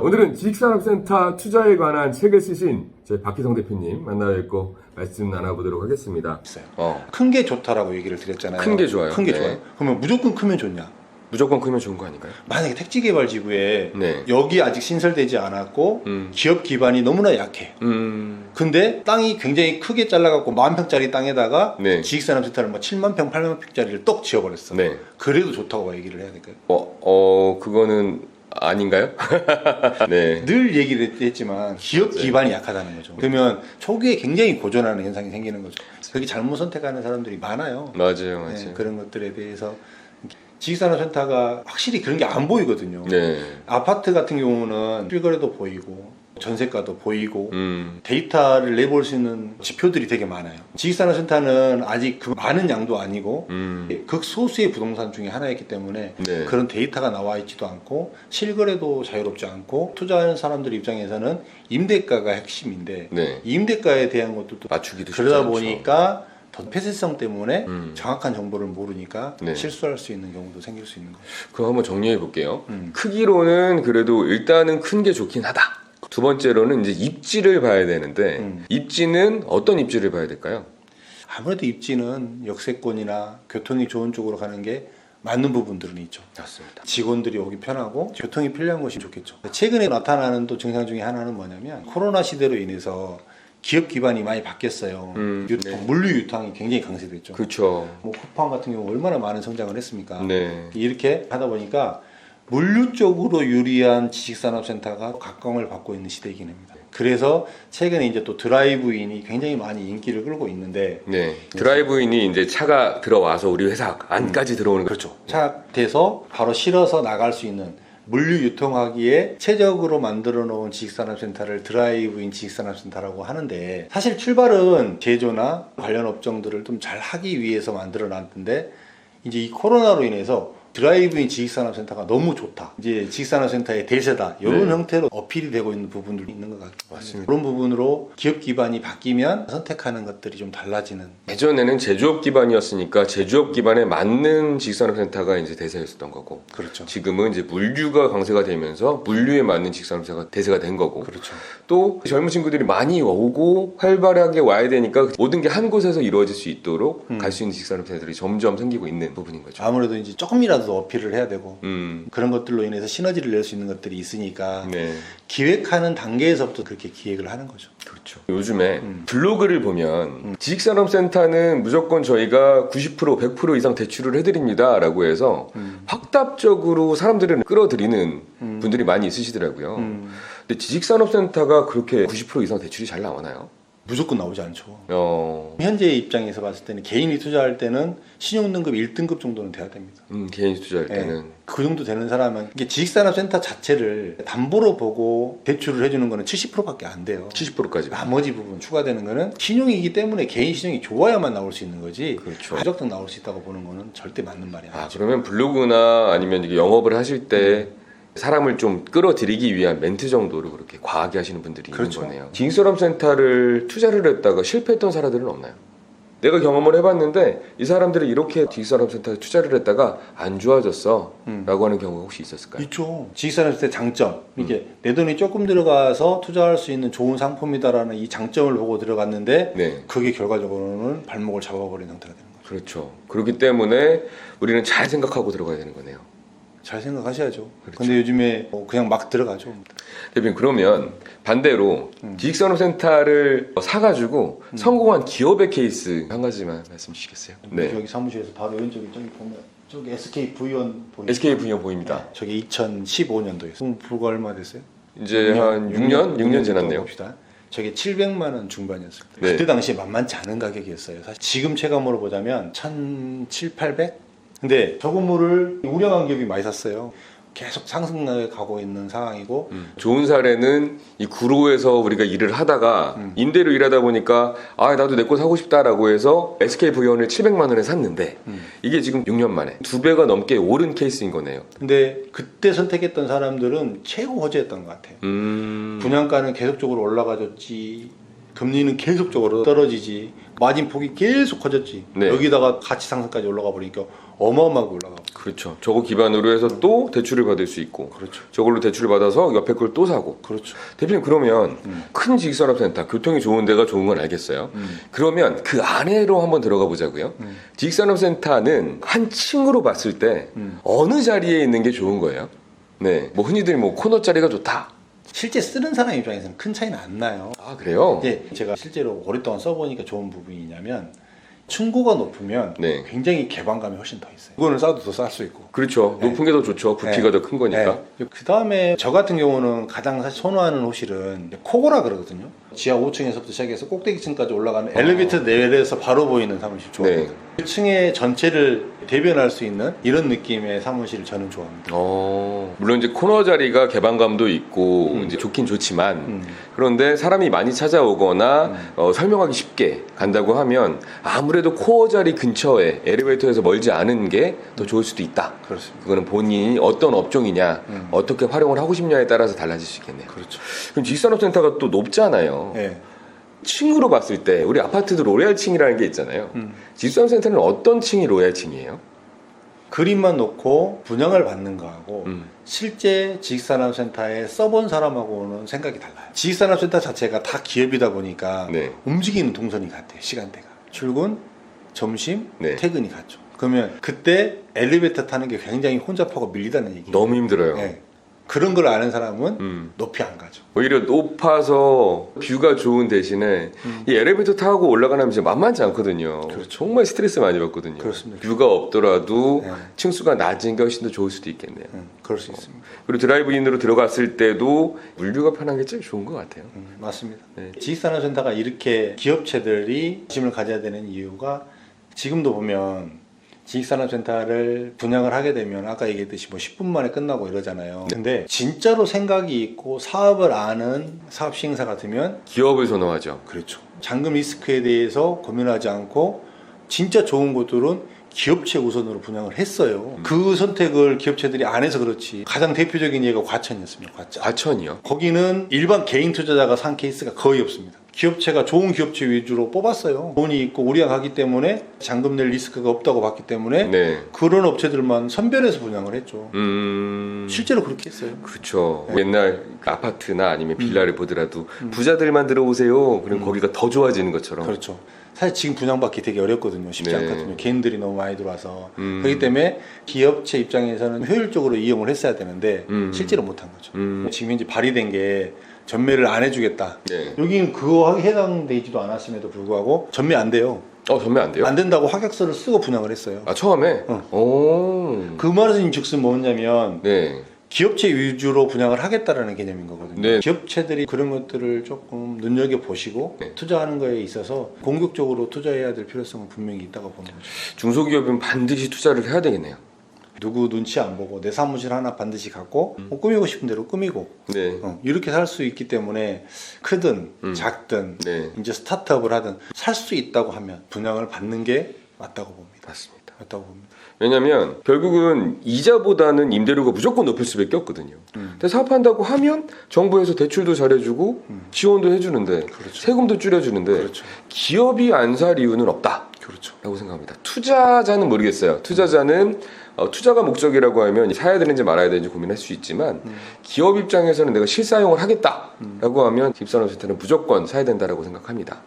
오늘은 지식산업센터 투자에 관한 책을 쓰신 저희 박희성 대표님 만나 뵙고 말씀 나눠보도록 하겠습니다. 큰 게 좋다라고 얘기를 드렸잖아요. 큰 게 좋아요. 큰 게 네. 좋아요. 그러면 무조건 크면 좋냐? 무조건 크면 좋은 거 아닌가요? 만약에 택지개발지구에 네. 여기 아직 신설되지 않았고 기업 기반이 너무나 약해. 근데 땅이 굉장히 크게 잘라갖고 10,000평짜리 땅에다가 네. 지식산업센터를 뭐 7만 평, 8만 평짜리를 떡 지어버렸어. 네. 그래도 좋다고 얘기를 해야 될까요? 그거는 아닌가요? 네. 늘 얘기를 했지만 기업 기반이 약하다는 거죠. 그러면 초기에 굉장히 고전하는 현상이 생기는 거죠. 그게 잘못 선택하는 사람들이 많아요. 맞아요. 네, 그런 것들에 대해서 지식산업센터가 확실히 그런 게 안 보이거든요. 네. 아파트 같은 경우는 실거래도 보이고 전세가도 보이고 음. 데이터를 내볼 수 있는 지표들이 되게 많아요. 지식산업센터는 아직 그 많은 양도 아니고 극소수의 부동산 중에 하나였기 때문에 네. 그런 데이터가 나와 있지도 않고 실거래도 자유롭지 않고 투자하는 사람들 입장에서는 임대가가 핵심인데 네. 임대가에 대한 것들도 맞추기도 쉽지 그러다 않죠. 보니까 더 폐쇄성 때문에 정확한 정보를 모르니까 네. 실수할 수 있는 경우도 생길 수 있는 거죠. 그럼 한번 정리해 볼게요. 크기로는 그래도 일단은 큰 게 좋긴 하다. 두 번째로는 이제 입지를 봐야 되는데 입지는 어떤 입지를 봐야 될까요? 아무래도 입지는 역세권이나 교통이 좋은 쪽으로 가는 게 맞는 부분들은 있죠. 맞습니다. 직원들이 오기 편하고 교통이 편리한 곳이 좋겠죠. 최근에 나타나는 또 증상 중에 하나는 뭐냐면 코로나 시대로 인해서 기업 기반이 많이 바뀌었어요. 유통, 네. 물류 유통이 굉장히 강세됐죠. 그렇죠. 뭐 쿠팡 같은 경우 얼마나 많은 성장을 했습니까? 네. 이렇게 하다 보니까 물류 쪽으로 유리한 지식산업센터가 각광을 받고 있는 시대이긴 합니다. 그래서 최근에 이제 또 드라이브인이 굉장히 많이 인기를 끌고 있는데 네. 드라이브인이 이제 차가 들어와서 우리 회사 안까지 들어오는 그렇죠. 차 돼서 바로 실어서 나갈 수 있는 물류 유통하기에 최적으로 만들어 놓은 지식산업센터를 드라이브인 지식산업센터라고 하는데 사실 출발은 제조나 관련 업종들을 좀 잘 하기 위해서 만들어 놨는데 이제 이 코로나로 인해서 드라이브인 지식산업센터가 너무 좋다. 이제 지식산업센터의 대세다. 이런 네. 형태로 어필이 되고 있는 부분들이 있는 것 같아요. 맞습니다. 그런 부분으로 기업 기반이 바뀌면 선택하는 것들이 좀 달라지는. 예전에는 제조업 기반이었으니까 제조업 기반에 맞는 지식산업센터가 이제 대세였었던 거고 그렇죠. 지금은 이제 물류가 강세가 되면서 물류에 맞는 지식산업센터가 대세가 된 거고 그렇죠. 또 젊은 친구들이 많이 오고 활발하게 와야 되니까 모든 게 한 곳에서 이루어질 수 있도록 갈 수 있는 지식산업센터들이 점점 생기고 있는 부분인 거죠. 아무래도 이제 조금이라도 어필을 해야 되고 음. 그런 것들로 인해서 시너지를 낼 수 있는 것들이 있으니까 네. 기획하는 단계에서부터 그렇게 기획을 하는 거죠. 그렇죠. 요즘에 블로그를 보면 지식산업센터는 무조건 저희가 90% 100% 이상 대출을 해드립니다 라고 해서 확답적으로 사람들을 끌어들이는 분들이 많이 있으시더라고요. 근데 지식산업센터가 그렇게 90% 이상 대출이 잘 나오나요? 무조건 나오지 않죠. 어, 현재 입장에서 봤을 때는 개인이 투자할 때는 신용등급 1등급 정도는 돼야 됩니다. 개인 투자할 때는 예, 그 정도 되는 사람은 이게 지식산업센터 자체를 담보로 보고 대출을 해주는 거는 70%밖에 안 돼요. 70%까지. 나머지 부분 추가되는 거는 신용이기 때문에 개인 신용이 좋아야만 나올 수 있는 거지. 그렇죠. 가족등 나올 수 있다고 보는 거는 절대 맞는 말이 아, 아니죠. 그러면 블로그나 아니면 이게 영업을 하실 때 사람을 좀 끌어들이기 위한 멘트 정도로 그렇게 과하게 하시는 분들이 그렇죠. 있는 거네요. 지식산업센터를 투자를 했다가 실패했던 사례들은 없나요? 내가 경험을 해봤는데 이 사람들이 이렇게 지식산업센터에 투자를 했다가 안 좋아졌어 라고 하는 경우가 혹시 있었을까요? 있죠. 지식산업센터의 장점. 이게 내 돈이 조금 들어가서 투자할 수 있는 좋은 상품이다라는 이 장점을 보고 들어갔는데 네. 그게 결과적으로는 발목을 잡아버린 상태가 되는 거죠. 그렇죠. 그렇기 때문에 우리는 잘 생각하고 들어가야 되는 거네요. 잘 생각하셔야죠. 그렇죠. 근데 요즘에 그냥 막 들어가죠. 대표님 그러면 반대로 지식산업센터를 사가지고 성공한 기업의 케이스 한 가지만 말씀 주시겠어요? 네. 여기 사무실에서 바로 왼쪽에 저기 보면 저기 SK 부연 보이죠? SK 분양 보입니다. 저게 2015년도에 불과 얼마 됐어요? 이제 한 6년 지났네요. 봅시다. 저게 700만 원 중반이었어요. 네. 그때 당시에 만만치 않은 가격이었어요. 사실 지금 체감으로 보자면 1,700, 800? 근데 저 건물을 우량한 기업이 많이 샀어요. 계속 상승하게 가고 있는 상황이고 좋은 사례는 이 구로에서 우리가 일을 하다가 임대로 일하다 보니까 아 나도 내 거 사고 싶다라고 해서 SK 부연을 700만 원에 샀는데 이게 지금 6년 만에 2배가 넘게 오른 케이스인 거네요. 근데 그때 선택했던 사람들은 최고 호재였던 것 같아요. 분양가는 계속적으로 올라가줬지 금리는 계속적으로 떨어지지, 마진폭이 계속 커졌지. 네. 여기다가 가치 상승까지 올라가 버리니까 어마어마하게 올라가고. 그렇죠. 저거 기반으로 해서 또 대출을 받을 수 있고, 그렇죠. 저걸로 대출을 받아서 옆에 걸 또 사고. 그렇죠. 대표님 그러면 큰 지식산업센터, 교통이 좋은 데가 좋은 건 알겠어요. 그러면 그 안에로 한번 들어가 보자고요. 지식산업센터는 한 층으로 봤을 때 어느 자리에 있는 게 좋은 거예요? 네, 뭐 흔히들 뭐 코너 자리가 좋다. 실제 쓰는 사람 입장에서는 큰 차이는 안 나요. 아 그래요? 근데 제가 실제로 오랫동안 써보니까 좋은 부분이냐면 층고가 높으면 네. 굉장히 개방감이 훨씬 더 있어요. 물건을 싸도 더 쌀 수 있고. 그렇죠. 네. 높은 게 더 좋죠. 부피가 네. 더 큰 거니까. 그 다음에 저 같은 경우는 가장 사실 선호하는 호실은 코고라 그러거든요. 지하 5층에서부터 시작해서 꼭대기층까지 올라가는 엘리베이터 내려서 바로 보이는 사무실 좋아합니다. 네. 그 층의 전체를 대변할 수 있는 이런 느낌의 사무실을 저는 좋아합니다. 물론 이제 코너 자리가 개방감도 있고 이제 좋긴 좋지만 그런데 사람이 많이 찾아오거나 설명하기 쉽게 간다고 하면 아무래도 코어 자리 근처에 엘리베이터에서 멀지 않은 게 더 좋을 수도 있다. 그렇습니다. 그거는 본인이 어떤 업종이냐, 어떻게 활용을 하고 싶냐에 따라서 달라질 수 있겠네요. 그렇죠. 그럼 지식산업센터가 또 높잖아요. 네. 층으로 봤을 때 우리 아파트도 로얄층이라는 게 있잖아요. 지식산업센터는 어떤 층이 로얄층이에요? 그림만 놓고 분양을 받는 거하고 실제 지식산업센터에 써본 사람하고는 생각이 달라요. 지식산업센터 자체가 다 기업이다 보니까 네. 움직이는 동선이 같아요. 시간대가. 출근, 점심, 네. 퇴근이 같죠. 그러면 그때 엘리베이터 타는 게 굉장히 혼잡하고 밀리다는 얘기예요. 너무 힘들어요. 네. 그런 걸 아는 사람은 높이 안 가죠. 오히려 높아서 뷰가 좋은 대신에 이 엘리베이터 타고 올라가면 이제 만만치 않거든요. 그렇죠. 정말 스트레스 많이 받거든요. 그렇습니다. 뷰가 없더라도 네. 층수가 낮은 게 훨씬 더 좋을 수도 있겠네요. 그럴 수 있습니다. 그리고 드라이브인으로 들어갔을 때도 물류가 편한 게 제일 좋은 것 같아요. 맞습니다. 네. 지식산업센터가 이렇게 기업체들이 관심을 가져야 되는 이유가 지금도 보면 지식산업센터를 분양을 하게 되면 아까 얘기했듯이 뭐 10분 만에 끝나고 이러잖아요. 근데 진짜로 생각이 있고 사업을 아는 사업 시행사 같으면 기업을 선호하죠. 그렇죠. 잔금 리스크에 대해서 고민하지 않고 진짜 좋은 곳들은 기업체 우선으로 분양을 했어요. 그 선택을 기업체들이 안 해서 그렇지. 가장 대표적인 예가 과천이었습니다. 과천. 과천이요. 거기는 일반 개인 투자자가 산 케이스가 거의 없습니다. 기업체가 좋은 기업체 위주로 뽑았어요. 돈이 있고 우량하기 때문에 잔금 낼 리스크가 없다고 봤기 때문에 네. 그런 업체들만 선별해서 분양을 했죠. 실제로 그렇게 했어요. 그렇죠. 옛날 아파트나 아니면 빌라를 보더라도 부자들만 들어오세요. 그럼 거기가 더 좋아지는 것처럼. 그렇죠. 사실 지금 분양받기 되게 어렵거든요. 쉽지 네. 않거든요. 개인들이 너무 많이 들어와서. 그렇기 때문에 기업체 입장에서는 효율적으로 이용을 했어야 되는데 실제로 못한 거죠. 지금 현재 발의된 게 전매를 안 해주겠다. 네. 여기는 그거 해당되지도 않았음에도 불구하고 전매 안 돼요. 전매 안 돼요? 안 된다고 확약서를 쓰고 분양을 했어요. 아 처음에? 오. 그 말은 즉슨 뭐냐면 네. 기업체 위주로 분양을 하겠다라는 개념인 거거든요. 네. 기업체들이 그런 것들을 조금 눈여겨보시고 네. 투자하는 거에 있어서 공격적으로 투자해야 될 필요성은 분명히 있다고 보는 거죠. 중소기업은 반드시 투자를 해야 되겠네요. 누구 눈치 안 보고 내 사무실 하나 반드시 갖고 꾸미고 싶은 대로 꾸미고 네. 이렇게 살 수 있기 때문에 크든 작든 네. 이제 스타트업을 하든 살 수 있다고 하면 분양을 받는 게 맞다고 봅니다. 맞습니다. 맞다고 봅니다. 왜냐하면 결국은 이자보다는 임대료가 무조건 높을 수밖에 없거든요. 근데 사업한다고 하면 정부에서 대출도 잘해주고 지원도 해주는데 그렇죠. 세금도 줄여주는데 그렇죠. 기업이 안 살 이유는 없다. 그렇죠. 라고 생각합니다. 투자자는 모르겠어요. 투자자는 투자가 목적이라고 하면 사야 되는지 말아야 되는지 고민할 수 있지만 기업 입장에서는 내가 실사용을 하겠다라고 하면 집산업센터는 무조건 사야 된다라고 생각합니다.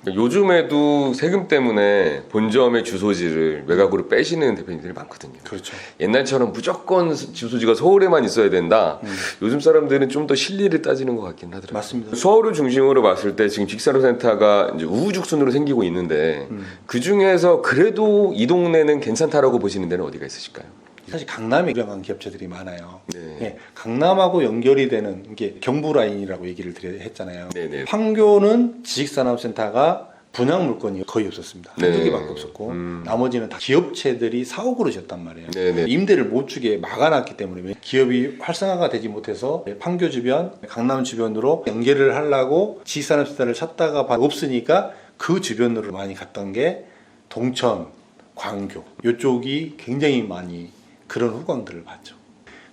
요즘에도 세금 때문에 본점의 주소지를 외곽으로 빼시는 대표님들이 많거든요. 그렇죠. 옛날처럼 무조건 주소지가 서울에만 있어야 된다. 요즘 사람들은 좀 더 실리를 따지는 것 같긴 하더라고요. 맞습니다. 서울을 중심으로 봤을 때 지금 직산업센터가 이제 우후죽순으로 생기고 있는데 그 중에서 그래도 이 동네는 괜찮다라고 보시는 데는 어디가 있으실까요? 사실 강남에 유명한 기업체들이 많아요. 네. 네, 강남하고 연결이 되는 이게 경부 라인이라고 얘기를 했잖아요. 네네. 판교는 지식산업센터가 분양 물건이 거의 없었습니다. 네. 한두 개밖에 없었고 나머지는 다 기업체들이 사옥으로 지었단 말이에요. 네네. 임대를 못 주게 막아놨기 때문에 기업이 활성화가 되지 못해서 판교 주변, 강남 주변으로 연계를 하려고 지식산업센터를 찾다가 없으니까 그 주변으로 많이 갔던 게 동천, 광교 이쪽이 굉장히 많이 그런 후광들을 봤죠.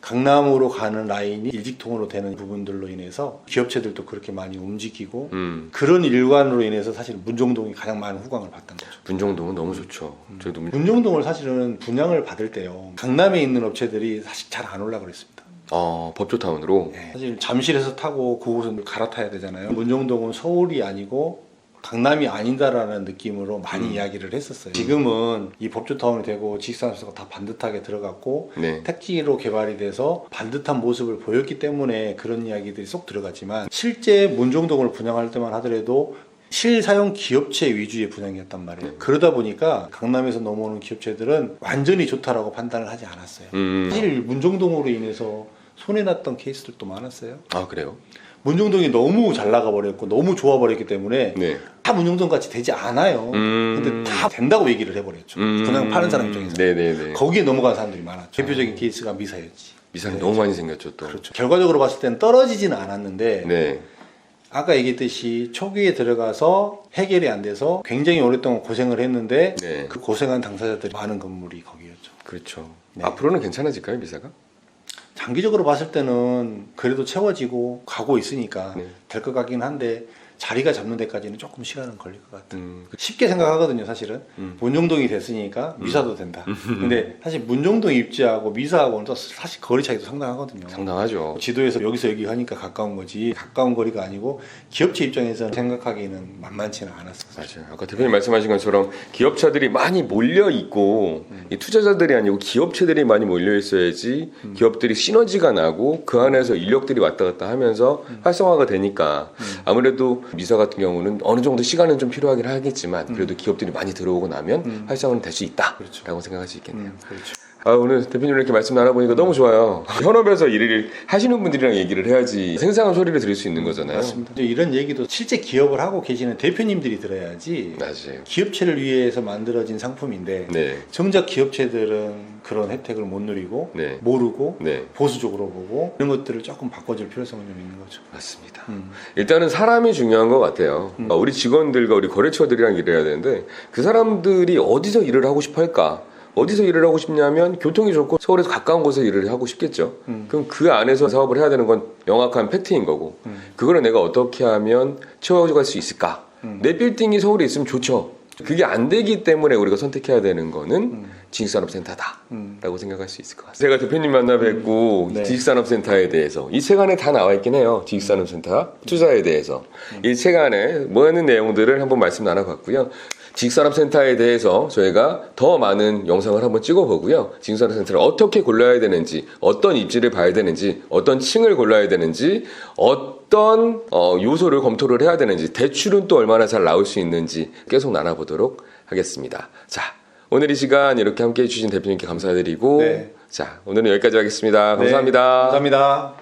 강남으로 가는 라인이 일직통으로 되는 부분들로 인해서 기업체들도 그렇게 많이 움직이고 그런 일관으로 인해서 사실 문정동이 가장 많은 후광을 봤던 거죠. 문정동은 너무 좋죠. 저도 문정동을 사실은 분양을 받을 때요. 강남에 있는 업체들이 사실 잘 안 올라 그랬습니다. 법조타운으로. 네, 사실 잠실에서 타고 그곳은 갈아타야 되잖아요. 문정동은 서울이 아니고 강남이 아니다라는 느낌으로 많이 이야기를 했었어요. 지금은 이 법조타운이 되고 지식산업센터가 다 반듯하게 들어갔고 네. 택지로 개발이 돼서 반듯한 모습을 보였기 때문에 그런 이야기들이 쏙 들어갔지만 실제 문정동을 분양할 때만 하더라도 실사용 기업체 위주의 분양이었단 말이에요. 그러다 보니까 강남에서 넘어오는 기업체들은 완전히 좋다라고 판단을 하지 않았어요. 사실 문정동으로 인해서 손해났던 케이스들도 많았어요. 아, 그래요? 문정동이 너무 잘 나가버렸고 너무 좋아버렸기 때문에 네. 다 문정동 같이 되지 않아요. 근데 다 된다고 얘기를 해버렸죠. 분양 파는 사람 입장에서. 네네네. 거기에 넘어간 사람들이 많았죠. 대표적인 케이스가 미사였지. 미상이 너무 많이 생겼죠, 또. 그렇죠. 결과적으로 봤을 때는 떨어지지는 않았는데 네. 아까 얘기했듯이 초기에 들어가서 해결이 안 돼서 굉장히 오랫동안 고생을 했는데 네. 그 고생한 당사자들이 많은 건물이 거기였죠. 그렇죠. 네. 앞으로는 괜찮아질까요, 미사가? 장기적으로 봤을 때는 그래도 채워지고 가고 있으니까 네. 될 것 같긴 한데 자리가 잡는 데까지는 조금 시간은 걸릴 것 같아요. 그- 쉽게 생각하거든요, 사실은. 문정동이 됐으니까 미사도 된다. 근데 사실 문정동 입지하고 미사하고는 또 사실 거리 차이도 상당하거든요. 상당하죠. 지도에서 여기서 여기 하니까 가까운 거지 가까운 거리가 아니고 기업체 입장에서는 생각하기에는 만만치는 않았어요. 맞아요. 아까 대표님 말씀하신 것처럼 기업차들이 많이 몰려 있고 이 투자자들이 아니고 기업체들이 많이 몰려 있어야지 기업들이 시너지가 나고 그 안에서 인력들이 왔다 갔다 하면서 활성화가 되니까 아무래도 미사 같은 경우는 어느 정도 시간은 좀 필요하긴 하겠지만 그래도 기업들이 많이 들어오고 나면 활성화는 될 수 있다라고 생각할 수 있겠네요. 그렇죠. 오늘 대표님 이렇게 말씀 나눠보니까 너무 좋아요. 현업에서 일을 하시는 분들이랑 얘기를 해야지 생생한 소리를 들을 수 있는 거잖아요. 맞습니다. 이제 이런 얘기도 실제 기업을 하고 계시는 대표님들이 들어야지. 맞아요. 기업체를 위해서 만들어진 상품인데 네. 정작 기업체들은 그런 혜택을 못 누리고 네. 모르고 네. 보수적으로 보고 이런 것들을 조금 바꿔줄 필요성은 좀 있는 거죠. 맞습니다. 음. 일단은 사람이 중요한 것 같아요. 우리 직원들과 우리 거래처들이랑 일해야 되는데 그 사람들이 어디서 일을 하고 싶어 할까? 어디서 일을 하고 싶냐면 교통이 좋고 서울에서 가까운 곳에 일을 하고 싶겠죠. 그럼 그 안에서 사업을 해야 되는 건 명확한 팩트인 거고 그거를 내가 어떻게 하면 채워갈 수 있을까? 내 빌딩이 서울에 있으면 좋죠. 그게 안 되기 때문에 우리가 선택해야 되는 거는 지식산업센터다라고 생각할 수 있을 것 같아요. 제가 대표님 만나 뵙고 네. 지식산업센터에 대해서 이 책 안에 다 나와 있긴 해요. 지식산업센터 투자에 대해서 이 책 안에 뭐 하는 내용들을 한번 말씀 나눠봤고요. 지식산업센터에 대해서 저희가 더 많은 영상을 한번 찍어보고요. 지식산업센터를 어떻게 골라야 되는지, 어떤 입지를 봐야 되는지, 어떤 층을 골라야 되는지, 어떤 요소를 검토를 해야 되는지, 대출은 또 얼마나 잘 나올 수 있는지 계속 나눠보도록 하겠습니다. 자, 오늘 이 시간 이렇게 함께 해주신 대표님께 감사드리고 네. 자, 오늘은 여기까지 하겠습니다. 네, 감사합니다. 감사합니다.